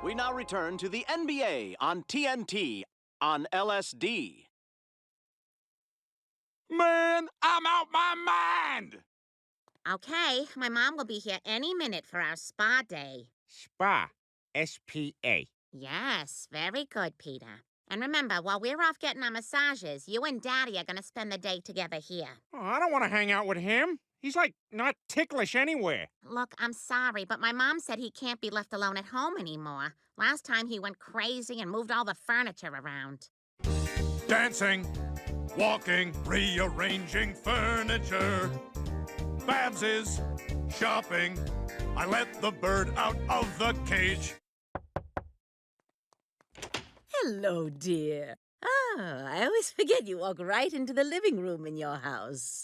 We now return to the NBA on TNT on LSD. Man, I'm out my mind! Okay, my mom will be here any minute for our spa day. Spa. S-P-A. Yes, very good, Peter. And remember, while we're off getting our massages, you and Daddy are going to spend the day together here. Oh, I don't want to hang out with him. He's, like, not ticklish anywhere. Look, I'm sorry, but my mom said he can't be left alone at home anymore. Last time he went crazy and moved all the furniture around. Dancing, walking, rearranging furniture. Babs is shopping. I let the bird out of the cage. Hello, dear. I always forget you walk right into the living room in your house.